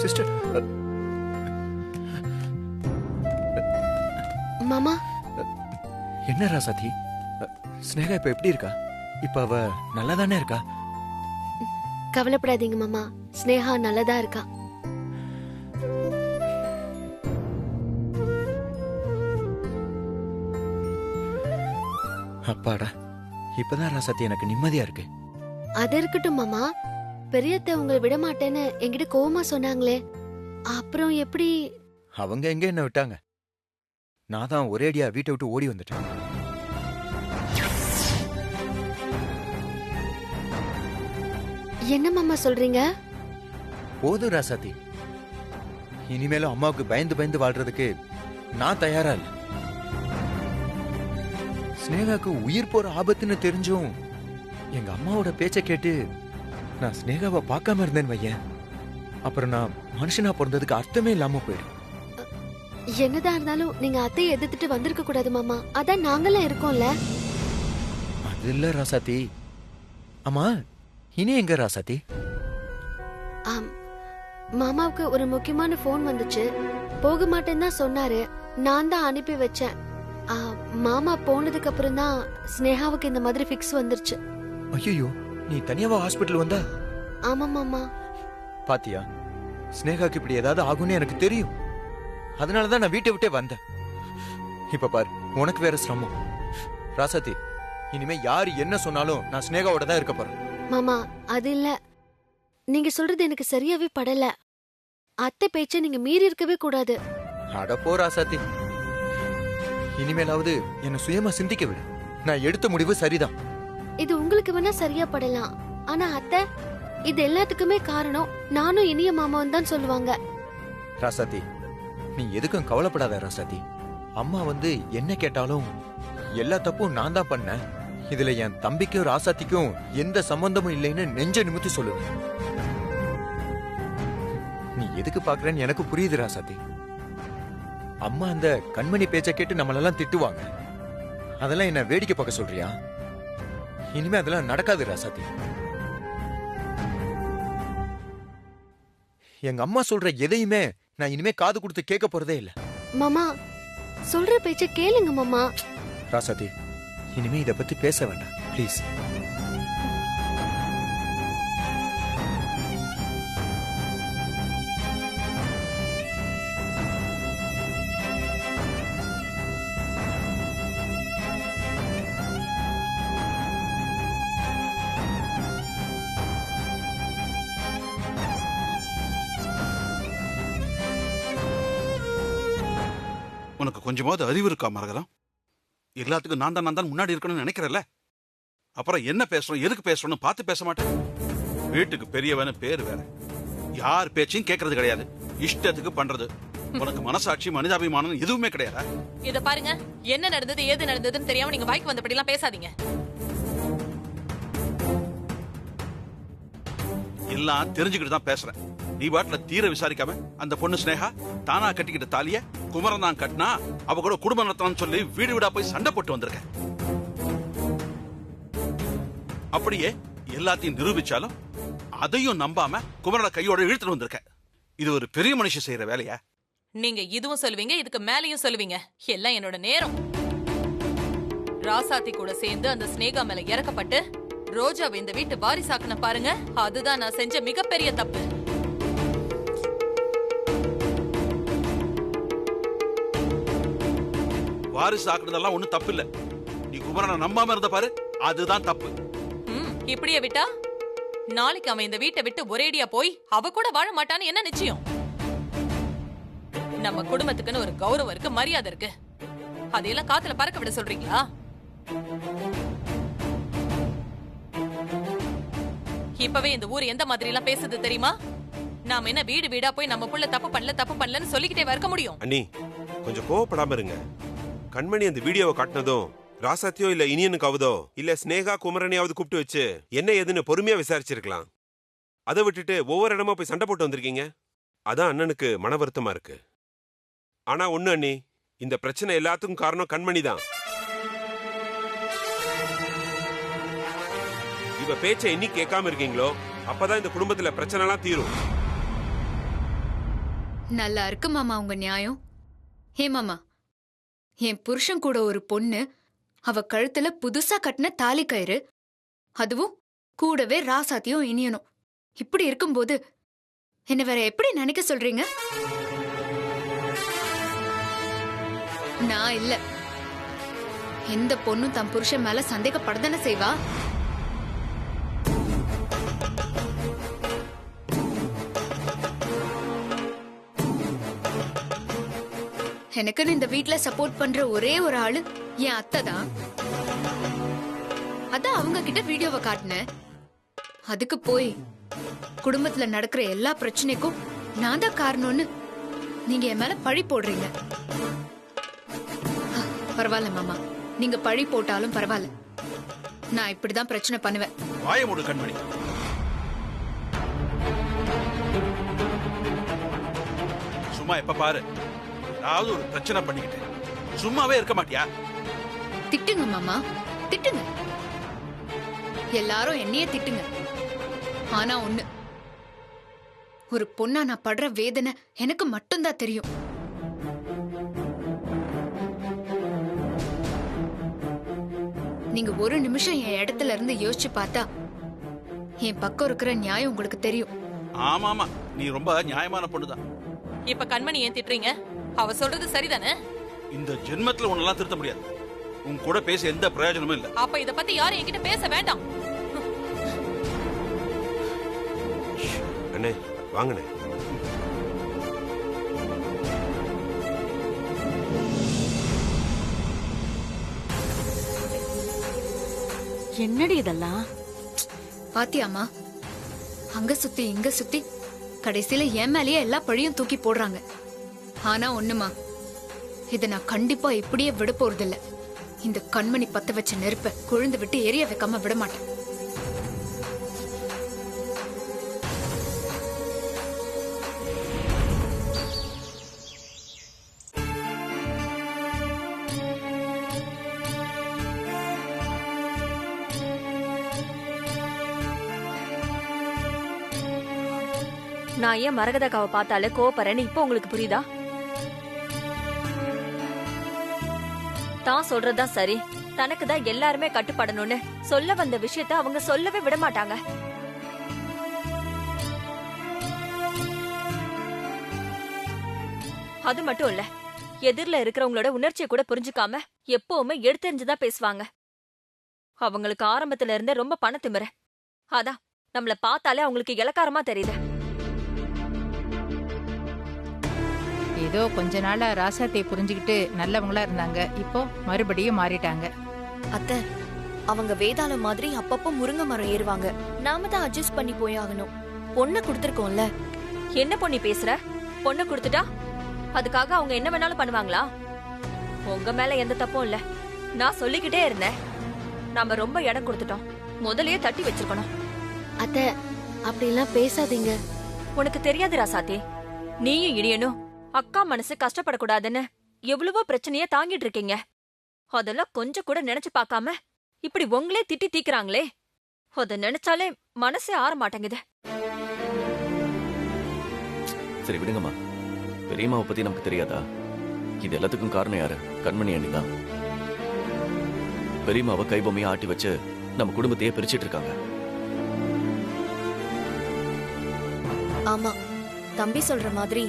Sister. மாமா என்ன ராசாத்தி, ஸ்னேகா இப்ப எப்படி இருக்கா? இப்ப அவ நல்லா தானே இருக்கா? கவலைப்படாதீங்க மாமா, ஸ்னேகா நல்லதா இருக்கா. அப்பாடா, இப்பதான் ராசாத்தி எனக்கு நிம்மதியா இருக்கு. அது இருக்கட்டும் மாமா, பெரியத்த உங்களை விட மாட்டேன்னு என்கிட்ட கோவமா சொன்னாங்களே, அப்புறம் எப்படி? அவங்க எங்க என்ன விட்டாங்க? நான் தான் ஒரேடியா வீட்டை விட்டு ஓடி வந்துட்டேன். என்ன மாமா சொல்றீங்க? போதும் ராசாத்தி, இனிமேலும் அம்மாவுக்கு பயந்து பயந்து வாழ்றதுக்கு நான் தயாரா இல்ல. ஸ்னேகாக்கு உயிர் போற ஆபத்துன்னு தெரிஞ்சும் எங்க அம்மாவோட பேச்ச கேட்டு நான் ஸ்னேகாவை பார்க்காம இருந்தேன்னு வையேன், அப்புறம் நான் மனுஷனா பிறந்ததுக்கு அர்த்தமே இல்லாம போயிடும். என்னதான் இருந்தாலும் நீங்க அத்தையை எதிர்த்துட்டு வந்திருக்க கூடாது மாமா, அதான் நாங்களாம் இருக்கோம்ல. அது இல்ல ராசாத்தி. அம்மா, இனி எங்க ராசாத்தி? மாமாவுக்கு ஒரு முக்கியமான போன் வந்துச்சு, போக மாட்டேன்னு தான் சொன்னாரு. நான் தான் அனுப்பி வச்சேன். மாமா போனதுக்கு அப்புறம் தான் ஸ்னேகாவுக்கு இந்த மாதிரி ஃபிக்ஸ் வந்துருச்சு. ஐயோ, நீ தனியாவா ஹாஸ்பிட்டல் வந்தா? ஆமா மாமா. பாத்தியா, ஸ்னேகாக்கு இப்படி ஏதாவது ஆகும்னு எனக்கு தெரியும். அதனாலதான் நான் வீட்டை விட்டே வந்தேன். இப்ப பாரு, உனக்கு வேற சிரமம். ராசாத்தி, இனிமே யாரு என்ன சொன்னாலும் நான் ஸ்னேகாவோட தான் இருக்க போறேன். மாமா அது இல்ல, நீங்க சொல்றது எனக்கு சரியாவே படல. அத்தை பேச்ச நீங்க மீறி இருக்கவே கூடாது. அட போ ராசாத்தி, இனிமேலாவது என்ன சுயமா சிந்திக்க விடு. நான் எடுத்த முடிவு சரிதான். இது உங்களுக்கு வேணா சரியா படலாம், ஆனா அத்தை இது எல்லாத்துக்குமே காரணம் நானும் இனிய மாமாவும் தான் சொல்லுவாங்க. ராசாத்தி, நீ எதுக்கும் கவலைப்படாத ராசாத்தி. அம்மா வந்து என்ன கேட்டாலும் எல்லா தப்பும் நான் தான் பண்ணேன், இதுல என் தம்பிக்கும் ராசாத்திக்கும் எந்த சம்பந்தமும் இல்லைன்னு நெஞ்ச நிமித்தி சொல்லுவேன். நீ எதுக்கு பாக்குறேன்னு எனக்கு புரியுது ராசாத்தி. அம்மா அந்த கண்மணி பேச்ச கேட்டு நம்மளெல்லாம் திட்டுவாங்க, அதெல்லாம் என்ன வேடிக்கை பார்க்க சொல்றியா? இனிமே அதெல்லாம் நடக்காது ராசாத்தி. எங்க அம்மா சொல்ற எதையுமே நான் இனிமே காது கொடுத்து கேட்க போறதே இல்ல. மாமா சொல்ற பேச்ச கேளுங்க மாமா. ராசாத்தி, இனிமே இத பத்தி பேச வேண்டாம் ப்ளீஸ். உனக்கு கொஞ்சமாவது அறிவு இருக்கா மரகதம்? எல்லாத்துக்கும் நான் தான் முன்னாடி இருக்கணும்னு நினைக்கிறல்ல, அப்புறம் என்ன பேசுறோம் எதுக்கு பேசுறோம்னு பார்த்து பேச மாட்டேன். வீட்டுக்கு பெரியவனு பேரு வேற, யார் பேச்சையும் கேட்கறது கிடையாது, இஷ்டத்துக்கு பண்றது. உனக்கு மனசாட்சி மனிதாபிமானம் எதுவுமே கிடையாது. இத பாருங்க, என்ன நடந்தது ஏது நடந்ததுன்னு தெரியாம நீங்க வாய்க்கு வந்தபடி எல்லாம் பேசாதீங்க. எல்லாம் தெரிஞ்சுக்கிட்டு தான் பேசுறேன். நீ பாட்டுல தீர விசாரிக்காம அந்த பொண்ணு ஸ்னேகா தானா கட்டிக்கிட்ட தாலிய குமரன் தான் கட்டினா, அவ கூட குடும்பம் நடத்தணும்னு சொல்லி வீடு வீடா போய் சண்டை போட்டு வந்திருக்க. அப்படியே எல்லாத்தையும் நிரூபிச்சாலும் அதையும் நம்பாம குமரனை கையோட இழுத்துட்டு வந்திருக்க. இது ஒரு பெரிய மனுஷன் செய்யற வேலையா? நீங்க இதுவும் சொல்லுவீங்க, இதுக்கு மேலையும் சொல்லுவீங்க. எல்லாம் என்னோட நேரம். ராசாத்தி கூட சேர்ந்து அந்த ஸ்னேகா மேல இறக்கப்பட்டு ரோஜாவை இந்த வீட்டு வாரிசாக்குன பாருங்க, அதுதான் நான் செஞ்ச மிகப்பெரிய தப்பு. வாரிசு ஆக்குறதெல்லாம் ஒண்ணும் தப்பு இல்ல, நீ குமரனை நம்பாம இருந்த பாரு, அதுதான் தப்பு. இப்படியே விட்டா நாளைக்கு அவன் இந்த வீட்டை விட்டு ஒரேடியா போய் அவ கூட வாழ மாட்டான்னு என்ன நிச்சயம்? நம்ம குடும்பத்துக்குன்னு ஒரு கௌரவம் இருக்கு, மரியாதை இருக்கு, அதையெல்லாம் காத்துல பறக்க விட சொல்றீங்களா? இப்பவே இந்த ஊர் எந்த மாதிரி எல்லாம் பேசுது தெரியுமா? நாம என்ன வீடு வீடா போய் நம்ம புள்ள தப்பு பண்ணலன்னு சொல்லிக்கிட்டே இருக்க முடியும்? அண்ணி, கொஞ்சம் கோவப்படாம இருங்க. கண்மணி அந்த வீடியோவை காட்டினதும் ராசாத்தியோ இல்ல இனியனுக்காவதோ இல்ல ஸ்னேகா குமரனையாவது கூப்பிட்டு வச்சு என்ன ஏதுன்னு பொறுமையா விசாரிச்சிருக்கலாம். அதை விட்டுட்டு ஒவ்வொரு இடமா போய் சண்டை போட்டு வந்திருக்கீங்க. அதான் அண்ணனுக்கு மன வருத்தமா இருக்கு. ஆனா ஒண்ணு அண்ணி, இந்த பிரச்சனை எல்லாத்துக்கும் காரணம் கண்மணி தான். இவ பேச்சை இன்னி கேட்காம இருக்கீங்களோ அப்பதான் இந்த குடும்பத்துல பிரச்சனை எல்லாம் தீரும். நல்லா இருக்கு மாமா உங்க நியாயம். ஹே மாமா, என் புருஷன் கூட ஒரு பொண்ணு, அவ கழுத்துல புதுசா கட்டின தாலி கயிறு, அதுவும் கூடவே ராசாத்தியும் இனியனும். இப்படி இருக்கும்போது என்ன வேற எப்படி நினைக்க சொல்றீங்க? நான் இல்ல, எந்த பொண்ணும் தன் புருஷன் மேல சந்தேகப்படதானே செய்வா? எனக்குன்னு இந்த வீட்ல சப்போர்ட் பண்ற ஒரே ஒரு ஆளு என் அத்தை தான். அதான் அவங்க கிட்ட வீடியோவை காட்டினேன். அதுக்கு போய் குடும்பத்துல நடக்கிற எல்லா பிரச்சனைக்கும் நான் தான் காரணம்னு நீங்க என் மேல பழி போடுறீங்க. பரவாயில்ல மாமா, நீங்க பழி போட்டாலும் பரவாயில்ல, நான் இப்படிதான் பிரச்சனை பண்ணுவேன். வாய மூடு கண்மணி. சும்மா எப்ப பாரு ஏதாவது ஒரு பிரச்சனை பண்ணிக்கிட்டு சும்மாவே இருக்க மாட்டியா? திட்டுங்க மாமா, திட்டுங்க. எல்லாரும் என்னையே திட்டுங்க. ஆனா ஒண்ணு, ஒரு பொண்ணா நான் படுற வேதனை எனக்கு மட்டும்தான் தெரியும். நீங்க ஒரு நிமிஷம் என் இடத்துல இருந்து யோசிச்சு பார்த்தா என் பக்கம் இருக்கிற நியாயம் உங்களுக்கு தெரியும். ஆமா ஆமா, நீ ரொம்ப நியாயமான பொண்ணுதான். இப்ப கண்மணி ஏன் திட்டுறீங்க? அவ சொல்றது சரிதானே? இந்த ஜென்மத்துல உன்னெல்லாம் திருத்த முடியாது. உன் கூட பேச எந்த பிரயோஜனமும் இல்ல. அப்ப இத பத்தி யாரும் என்கிட்ட பேச வேண்டாம். அண்ணே வாங்கண்ணே. என்னடி இதெல்லாம்? பாத்தியாமா, அங்க சுத்தி இங்க சுத்தி கடைசியில என் மேலேயே எல்லா பழியும் தூக்கி போடுறாங்க. ஆனா ஒண்ணுமா, இத நான் கண்டிப்பா இப்படியே விட போறதில்ல. இந்த கண்மணி பத்த வச்ச நெருப்ப கொழுந்து விட்டு எரிய வைக்காம விட மாட்டேன். நான் ஏன் மரகதக்காவை பார்த்தாலே கோவப்படுறேன்னு இப்போ உங்களுக்கு புரியுதா? தான் சொல்றதுதான் சரி, தனக்கு தான் எல்லாருமே கட்டுப்படணும்னு சொல்ல வந்த விஷயத்த அவங்க சொல்லவே விட மாட்டாங்க. அது மட்டும் இல்ல, எதிரில இருக்கிறவங்களோட உணர்ச்சியை கூட புரிஞ்சுக்காம எப்பவுமே எடுத்தெறிஞ்சுதான் பேசுவாங்க. அவங்களுக்கு ஆரம்பத்துல இருந்தே ரொம்ப பணத்திமிர. அதான் நம்மள பார்த்தாலே அவங்களுக்கு இளக்காரமா தெரியுது. ஏதோ கொஞ்ச நாளா ராசாத்தை புரிஞ்சுக்கிட்டு நல்லவங்களா இருந்தாங்க, இப்போ மறுபடியும் மாறிட்டாங்க. அத்தை, அவங்க வேதாளம் மாதிரி அப்பப்போ முருங்கை மரம் ஏறுவாங்க. நாம தான் அட்ஜஸ்ட் பண்ணி போய் ஆகணும். பொண்ணை கொடுத்துருக்கோம்ல. என்ன பொண்ணி பேசுற? பொண்ணு கொடுத்துட்டா அதுக்காக அவங்க என்ன வேணாலும் பண்ணுவாங்களா? உங்க மேல எந்த தப்பும் இல்ல. நான் சொல்லிக்கிட்டே இருந்தேன், நாம ரொம்ப இடம் கொடுத்துட்டோம், முதல்லயே தட்டி வச்சிருக்கணும். அத்தை, அப்படிலாம் பேசாதீங்க. உனக்கு தெரியாது ராசாத்தி, நீயும் இடியனும் அக்கா மனசு கஷ்டப்படக்கூடாதுன்னு எவ்வளவோ பிரச்சனைய தாங்கிட்டு இருக்கீங்க. அதெல்லாம் கொஞ்சம் கூட நினைச்சு பார்க்காம இப்படி உங்களே திட்டி தீக்குறாங்களே, அத நினைச்சாலே மனசே ஆற மாட்டேங்குது. சரி விடுங்கம்மா, பெரியம்மாவை பத்தி நமக்கு தெரியாதா? இது எல்லாத்துக்கும் காரணம் யாரு? கண்மணி அண்ணி தான். பெரியம்மாவை கைபொம்மையா ஆட்டி வச்சு நம்ம குடும்பத்தையே பிரிச்சிட்டு இருக்காங்க. ஆமா, தம்பி சொல்ற மாதிரி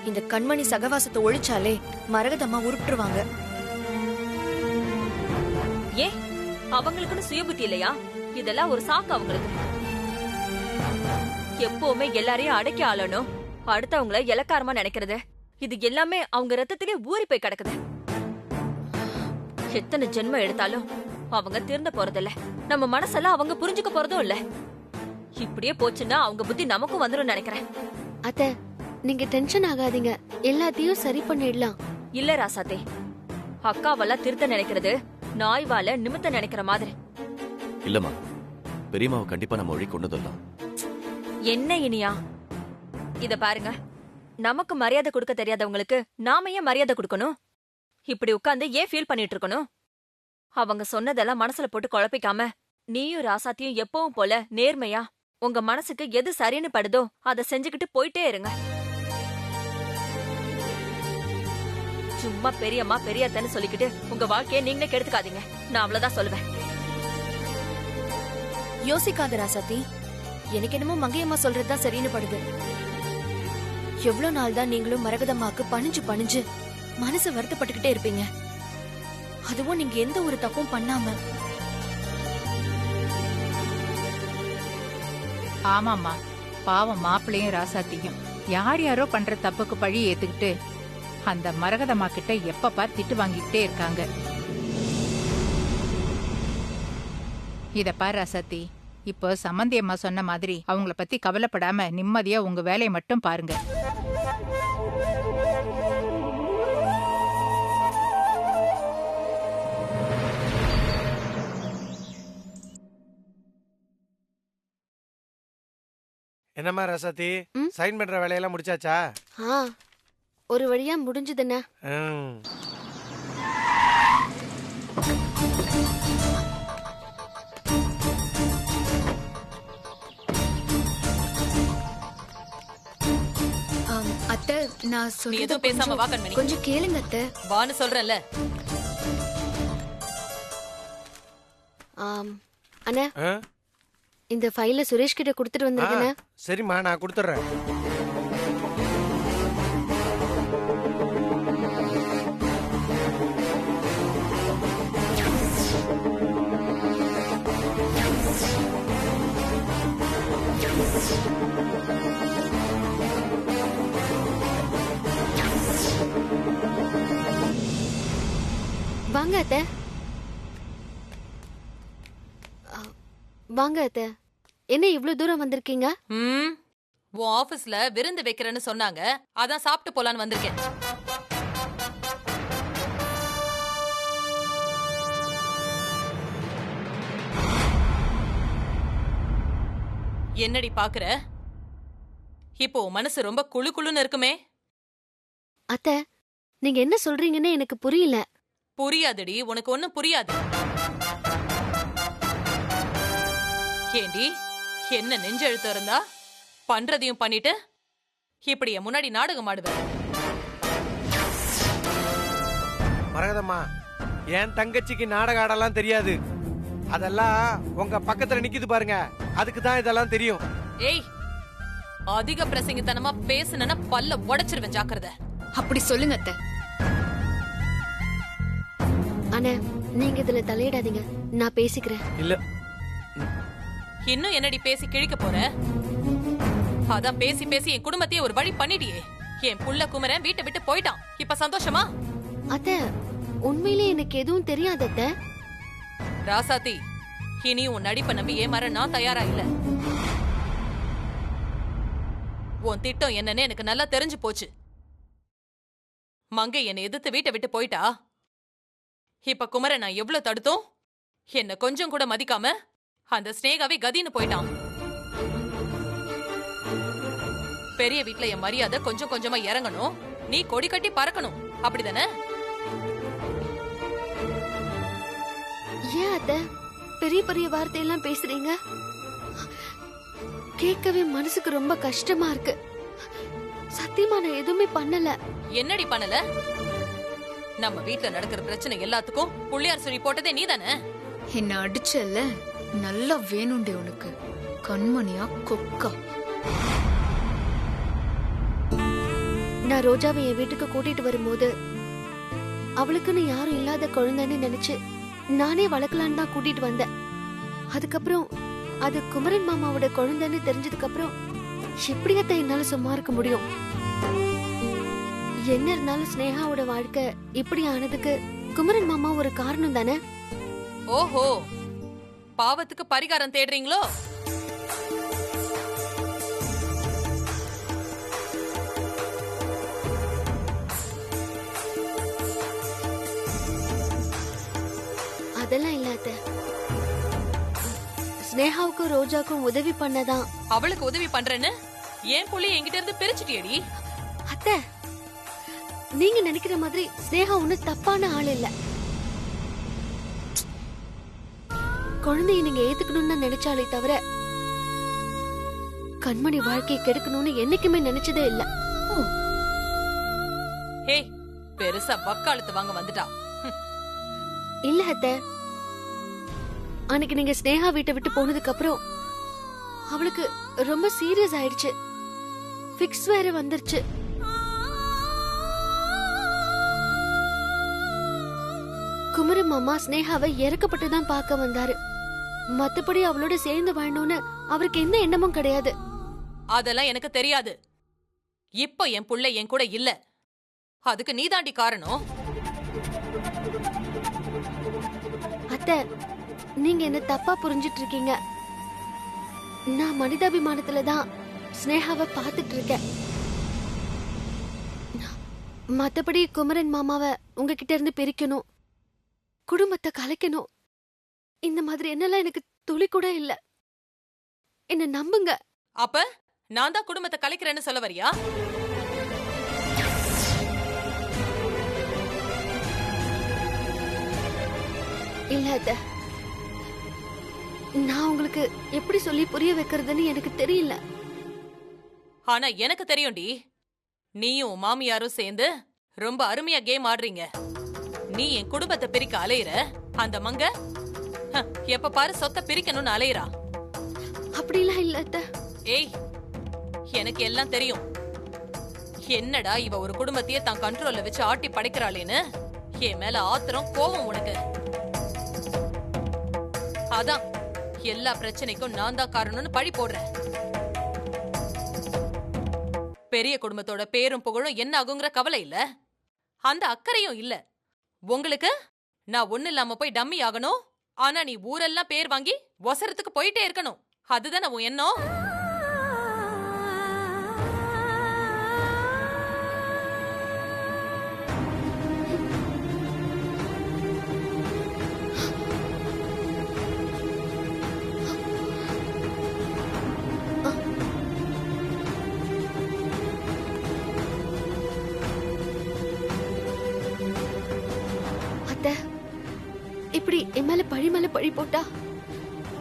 இந்த கண்மணி சகவாசத்தை ஒழிச்சாலே மரகதம்மா உருட்டுருவாங்க. ஏன் அவங்களுக்குன்னு சுயபுத்தி இல்லையா? இதெல்லாம் ஒரு சாக்கு அவங்களுக்கு. எப்பவுமே எல்லாரையும் அடக்கி ஆளணும், அடுத்தவங்கள இலக்காரமா நினைக்கிறது, இது எல்லாமே அவங்க ரத்தத்திலே ஊறி போய் கிடக்குது. எத்தனை ஜென்மம் எடுத்தாலும் அவங்க திருந்த போறதில்ல, நம்ம மனசெல்லாம் அவங்க புரிஞ்சுக்க போறதும் இல்ல. இப்படியே போச்சுன்னா அவங்க புத்தி நமக்கும் வந்துடும் நினைக்கிறேன். அத்தை, நீங்க டென்ஷன் ஆகாதீங்க, எல்லாத்தையும் சரி பண்ணிடலாம். இல்ல ராசாத்தே, அக்காவெல்லாம் திருத்த நினைக்கிறது நாய்வால நிமித்த நினைக்கிற மாதிரி. இல்லம்மா, பெரியம்மாவை கண்டிப்பா நம்ம வழி கொண்டு வரலாம். என்ன இனியா? இத பாருங்க, நமக்கு மரியாதை கொடுக்க தெரியாதவங்களுக்கு நாம ஏன் மரியாதை கொடுக்கணும்? இப்படி உட்கார்ந்து ஏன் ஃபீல் பண்ணிட்டு இருக்கணும்? அவங்க சொன்னதெல்லாம் மனசுல போட்டு குழப்பிக்காம நீயும் ராசாத்தியும் எப்பவும் போல நேர்மையா உங்க மனசுக்கு எது சரின்னு படுதோ அதை செஞ்சுக்கிட்டு போயிட்டே இருங்க. சும்மா பெரியம்மா பெரியத்தன்னு சொல்லிக்கிட்டு உங்க வாழ்க்கையை நீங்களே கெடுத்துக்காதீங்க. நான் அவ்வளவுதான் சொல்லுவேன். யோசிக்காத ராசாத்தி. எனக்கு என்னமோ மங்கையம்மா சொல்றதுதான் சரின்னு படுது. எவ்வளவு நாள் தான் நீங்களும் மரகதம்மாக்கு பணிஞ்சு பணிஞ்சு மனசு வருத்தப்பட்டுக்கிட்டே இருப்பீங்க? அதுவும் நீங்க எந்த ஒரு தப்பும் பண்ணாம. ஆமாம்மா, பாவம் மாப்பிள்ளையும் ராசாத்தியும் யார் யாரோ பண்ற தப்புக்கு பழி ஏத்துக்கிட்டு அந்த மரகதம்மா கிட்ட எப்ப பார் திட்டு வாங்கிக்கிட்டே இருக்காங்க. இத பார் ராசாத்தி, இப்போ சம்மந்தி அம்மா சொன்ன மாதிரி அவங்கள பத்தி கவலைப்படாம நிம்மதியா உங்க வேலையை மட்டும் பாருங்க. என்னம்மா ராசாத்தி, சைன் பண்ற வேலையெல்லாம் முடிச்சாச்சா? ஒரு வழியா முடிஞ்சதுண்ணா. அத்தை, நான் நீ எதுவும் பேசாம வா கண்மணி. கொஞ்சம் கேளுங்க அத்தை. வான்னு சொல்றேன்ல. அண்ணா, இந்த ஃபைல சுரேஷ் கிட்ட கொடுத்துட்டு வந்திருக்கேன். சரிம்மா, நான் கொடுத்துறேன். வாங்க அத்தை. வாங்க அத்தை. என்ன இவ்ளோ தூரம் வந்திருக்கீங்க? உன் ஆபீஸ்ல விருந்து வைக்கிறேன்னு சொன்னாங்க. அதான் சாப்பிட்டு போலான்னு வந்திருக்கேன். என்னடி பாக்குற? இப்போ மனசு ரொம்ப குளு குளுன்னு இருக்குமே. அத்தை, நீங்க என்ன சொல்றீங்கன்னு எனக்கு புரியல. புரியாதுடி, உனக்கு ஒண்ணும் புரியாது. ஏண்டி, என்ன நெஞ்செழுத்து இருந்தா பண்றதையும் பண்ணிட்டு இப்படி என் முன்னாடி நாடகம் ஆடுவேன்? மரகதம்மா, என் தங்கச்சிக்கு நாடகம் ஆடலாம் தெரியாது. அதெல்லாம் உங்க பக்கத்துல நிக்குது பாருங்க, அதுக்கு தான் இதெல்லாம் தெரியும். ஏய், அதிக பிரசங்கத்தனமா பேசுனா பல்ல உடைச்சிருவேன், ஜாக்கிரதை. அப்படி சொல்லுங்க அத்தை. அண்ணா, நீங்க இதுல தலையிடாதீங்க, நான் பேசிக்கிறேன். இல்ல, இன்னும் என்னடி பேசி கிழிக்க போற? அதான் பேசி பேசி என் குடும்பத்தையே ஒரு வழி பண்ணிட்டியே. என் புள்ள குமரன் வீட்டை விட்டு போயிட்டான். இப்ப சந்தோஷமா? அத்தை, உண்மையிலே எனக்கு எதுவும் தெரியாது அத்தை. ராசாத்தி, இனி உன் நடிப்பை நம்பி ஏமாற நான் தயாரா இல்ல. உன் திட்டம் என்னன்னு எனக்கு நல்லா தெரிஞ்சு போச்சு. மங்கை என்னை எதிர்த்து வீட்டை விட்டு போயிட்டா. இப்ப குமரன் நான் எவ்வளவு தடுத்தோம், என்ன கொஞ்சம் கூட மதிக்காம அந்த ஸ்னேகாவே கதின்னு போயிட்டான். பெரிய வீட்டுல என் மரியாதை கொஞ்சம் கொஞ்சமா இறங்கணும். நீ கொடி கட்டி பறக்கணும், அப்படிதானே? ஏன் அத்தை பெரிய பெரிய வார்த்தையெல்லாம் பேசுறீங்க? கேட்கவே மனசுக்கு ரொம்ப கஷ்டமா இருக்கு. சத்தியமா நான் எதுவுமே பண்ணல. என்னடி பண்ணல? நம்ம வீட்டுல நடக்கிற பிரச்சனை எல்லாத்துக்கும் புள்ளியார் சொல்லி போட்டதே நீதானே? என்ன அடிச்சல்ல, நல்லா வேணும்டே உனக்கு, கண்மணியா கொக்கா. நான் ரோஜாவை என் வீட்டுக்கு கூட்டிட்டு வரும்போது அவளுக்குன்னு யாரும் இல்லாத குழந்தைன்னு நினைச்சு நானே வளர்க்கலான்னு தான் கூட்டிட்டு வந்தேன். அதுக்கப்புறம் அது குமரன் மாமாவோட குழந்தைன்னு தெரிஞ்சதுக்கு அப்புறம் எப்படியத்த என்னால சும்மா இருக்க முடியும்? என்ன இருந்தாலும் ஸ்னேகாவோட வாழ்க்கை இப்படி ஆனதுக்கு குமரன் மாமா ஒரு காரணம் தானே? ஓஹோ, பாவத்துக்கு பரிகாரம் தேடுறீங்களோ? அதெல்லாம் இல்ல அத்தை. ஸ்னேகாவுக்கும் ரோஜாக்கும் உதவி பண்ணதான். அவளுக்கு உதவி பண்றேன்னு ஏன் புள்ளி என்கிட்ட இருந்து பிரிச்சுட்டியடி? அத்தை, நீங்க நினைக்கிற மாதிரி ஸ்னேகா ஒண்ணு தப்பான ஆள் இல்ல. குழந்தைய நீங்க ஏத்துக்கணும்னு தான் நினைச்சாலே தவிர கண்மணி வாழ்க்கையை கெடுக்கணும்னு என்னைக்குமே நினைச்சதே இல்ல. ஏய், பெருசா வக்காலத்து வாங்க வந்துட்டா. இல்ல அத்தை, அன்னைக்கு நீங்க ஸ்னேகா வீட்டை விட்டு போனதுக்கு அப்புறம் அவளுக்கு ரொம்ப சீரியஸ் ஆயிடுச்சு. ஃபிக்ஸ் வேற வந்துருச்சு. குமரி மாமா ஸ்னேகாவை இறக்கப்பட்டு தான் பார்க்க வந்தாரு. மத்தபடி அவளோட சேர்ந்து வாழணும்னு அவருக்கு எந்த எண்ணமும் கிடையாது. அதெல்லாம் எனக்கு தெரியாது. இப்போ என் புள்ள என் கூட இல்ல, அதுக்கு நீதாண்டி காரணம். அத்தை, நீங்க என்ன தப்பா புரிஞ்சிட்டு இருக்கீங்க. நான் மனிதாபிமானத்துல தான் ஸ்னேகாவை பார்த்துட்டு இருக்கேன். மத்தபடி குமரன் மாமாவை உங்ககிட்ட இருந்து பிரிக்கணும், குடும்பத்தை கலைக்கணும், இந்த மாதிரி என்னெல்லாம் எனக்கு துளி கூட இல்ல. என்ன நம்புங்க. அப்ப நான் தான் குடும்பத்தை கலைக்கிறேன்னு சொல்ல வரியா? இல்ல அத்தை, நான் உங்களுக்கு எப்படி சொல்லி புரிய வைக்கிறதுன்னு எனக்கு தெரியல. ஆனா எனக்கு தெரியும்டி, நீயும் உன் மாமியாரும் சேர்ந்து ரொம்ப அருமையா கேம் ஆடுறீங்க. நீ என் குடும்பத்தை பிரிக்க அலையிற, அந்த மங்க எப்ப பாரு சொத்தை பிரிக்கணும்னு அலையிறா. அப்படிலாம் இல்ல அத்தை. ஏய், எனக்கு எல்லாம் தெரியும். என்னடா இவ ஒரு குடும்பத்தையே தான் கண்ட்ரோல்ல வச்சு ஆட்டி படைக்கிறாளேன்னு என் மேல ஆத்திரம், கோவம் உனக்கு. அதான் எல்லா பிரச்சனைக்கும் நான் தான் காரணம்னு பழி போடுறேன். பெரிய குடும்பத்தோட பேரும் புகழும் என்ன ஆகுங்கிற கவலை இல்ல, அந்த அக்கறையும் இல்ல உங்களுக்கு. நான் ஒண்ணு இல்லாம போய் டம்மி ஆகணும், ஆனா நீ ஊரெல்லாம் பேர் வாங்கி ஒசரத்துக்கு போயிட்டே இருக்கணும். அதுதானே உன் எண்ணம்? அத்தை, இப்படி என் மேல பழி போட்டா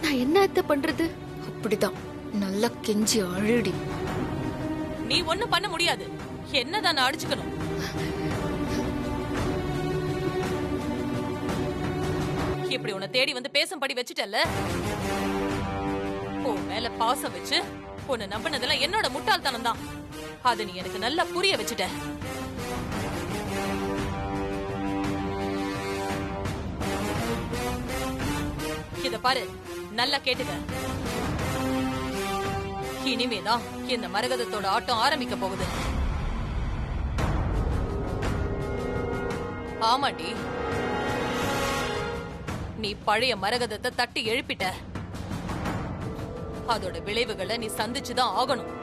நான் என்ன அத்தை பண்றது? அப்படிதான், நல்லா கெஞ்சி அழுடி. நீ ஒண்ணும் பண்ண முடியாது, என்னதான் நான் அடிச்சுக்கணும். இப்படி உன்னை தேடி வந்து பேசும்படி வச்சுட்டல்ல, உன் மேல பாசம் வச்சு உன்னை நம்பினதெல்லாம் என்னோட முட்டாள்தனம் தான். அது நீ எனக்கு நல்லா புரிய வச்சுட்ட. இத பாரு, நல்லா கேட்டுக்க. இனிமேதான் இந்த மரகதத்தோட ஆட்டம் ஆரம்பிக்க போகுது. ஆமாண்டி, நீ பழைய மரகதத்தை தட்டி எழுப்பிட்ட. அதோட விளைவுகளை நீ சந்திச்சுதான் ஆகணும்.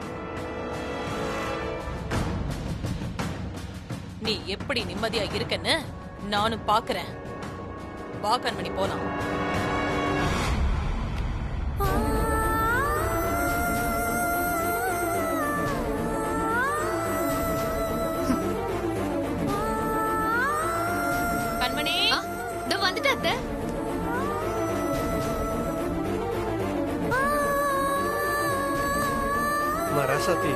நீ எப்படி நிம்மதியா இருக்கன்னு நானும் பாக்குறேன். வா கண்மணி, போலாம். கண்மணி, இதோ வந்துட்டேன் அத்தை. ராசாத்தி,